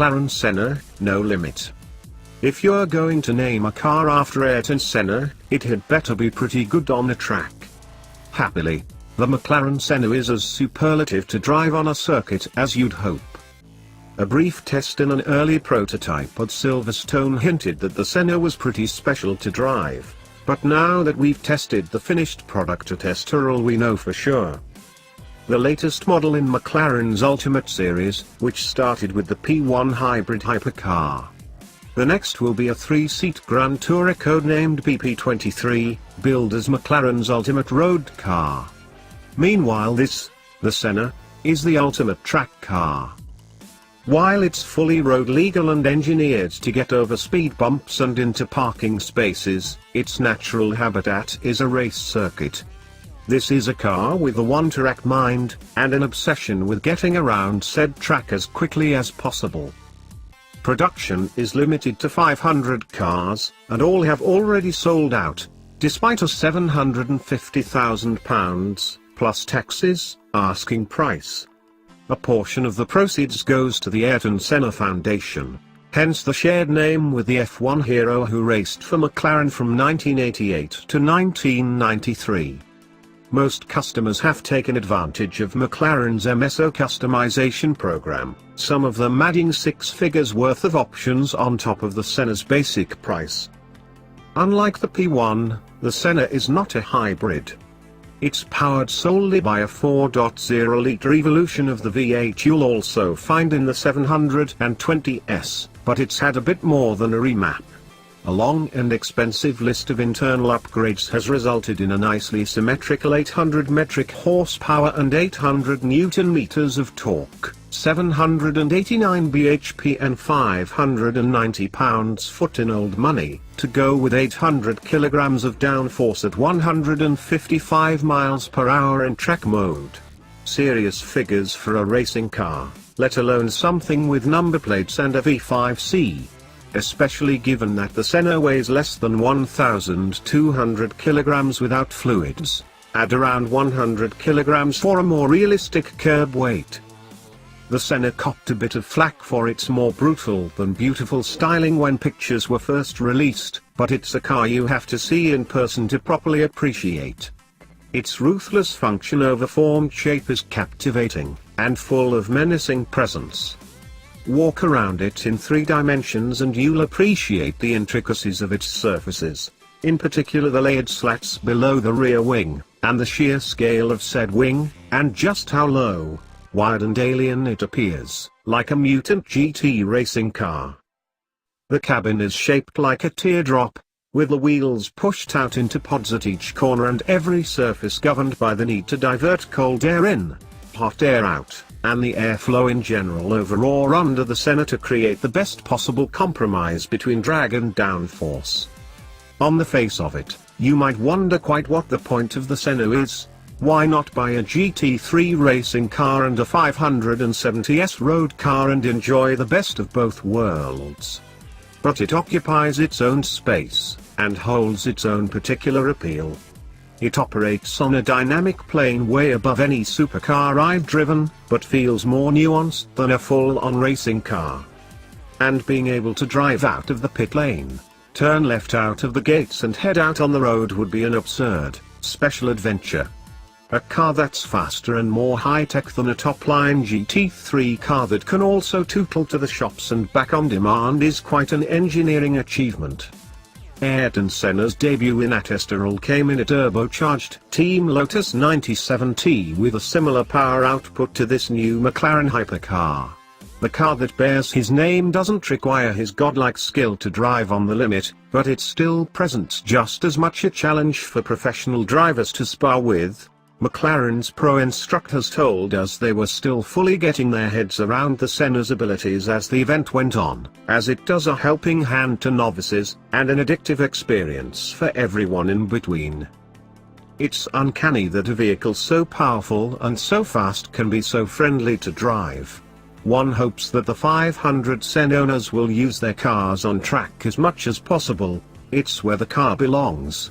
McLaren Senna, no limit. If you're going to name a car after Ayrton Senna, it had better be pretty good on the track. Happily, the McLaren Senna is as superlative to drive on a circuit as you'd hope. A brief test in an early prototype at Silverstone hinted that the Senna was pretty special to drive, but now that we've tested the finished product at Estoril, we know for sure. The latest model in McLaren's Ultimate Series, which started with the P1 hybrid hypercar. The next will be a 3-seat Grand Tourer codenamed BP23, billed as McLaren's Ultimate Road Car. Meanwhile the Senna, is the ultimate track car. While it's fully road legal and engineered to get over speed bumps and into parking spaces, its natural habitat is a race circuit. This is a car with a one-track mind, and an obsession with getting around said track as quickly as possible. Production is limited to 500 cars, and all have already sold out, despite a £750,000, plus taxes, asking price. A portion of the proceeds goes to the Ayrton Senna Foundation, hence the shared name with the F1 hero who raced for McLaren from 1988 to 1993. Most customers have taken advantage of McLaren's MSO customization program, some of them adding 6 figures worth of options on top of the Senna's basic price. Unlike the P1, the Senna is not a hybrid. It's powered solely by a 4.0-litre evolution of the V8 you'll also find in the 720S, but it's had a bit more than a remap. A long and expensive list of internal upgrades has resulted in a nicely symmetrical 800 metric horsepower and 800 Nm of torque, 789 bhp and 590 pounds-foot in old money, to go with 800 kilograms of downforce at 155 miles per hour in track mode. Serious figures for a racing car, let alone something with number plates and a V5C. Especially given that the Senna weighs less than 1,200 kilograms without fluids, add around 100 kilograms for a more realistic curb weight. The Senna copped a bit of flack for its more brutal than beautiful styling when pictures were first released, but it's a car you have to see in person to properly appreciate. Its ruthless function over formed shape is captivating, and full of menacing presence. Walk around it in 3 dimensions and you'll appreciate the intricacies of its surfaces, in particular the layered slats below the rear wing, and the sheer scale of said wing, and just how low, wide and alien it appears, like a mutant GT racing car. The cabin is shaped like a teardrop, with the wheels pushed out into pods at each corner and every surface governed by the need to divert cold air in, hot air out, and the airflow in general over or under the Senna to create the best possible compromise between drag and downforce. On the face of it, you might wonder quite what the point of the Senna is. Why not buy a GT3 racing car and a 570S road car and enjoy the best of both worlds? But it occupies its own space, and holds its own particular appeal. It operates on a dynamic plane way above any supercar I've driven, but feels more nuanced than a full-on racing car. And being able to drive out of the pit lane, turn left out of the gates and head out on the road would be an absurd, special adventure. A car that's faster and more high-tech than a top-line GT3 car that can also tootle to the shops and back on demand is quite an engineering achievement. Ayrton Senna's debut in Estoril came in a turbocharged Team Lotus 97T with a similar power output to this new McLaren hypercar. The car that bears his name doesn't require his godlike skill to drive on the limit, but it still presents just as much a challenge for professional drivers to spar with. McLaren's pro instructors told us they were still fully getting their heads around the Senna's abilities as the event went on, as it does a helping hand to novices, and an addictive experience for everyone in between. It's uncanny that a vehicle so powerful and so fast can be so friendly to drive. One hopes that the 500 Senna owners will use their cars on track as much as possible. It's where the car belongs.